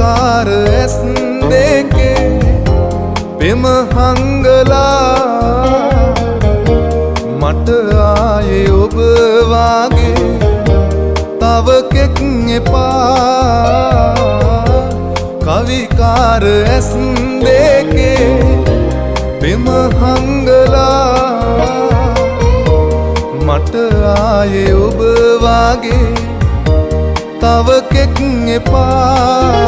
කවිකාර ඇස් දෙකේ පෙම හංගලා මට ආයේ ඔබ වාගේ තව කෙක් එපා කවිකාර ඇස් දෙකේ පෙම හංගලා මට ආයේ ඔබ වාගේ තව කෙක් එපා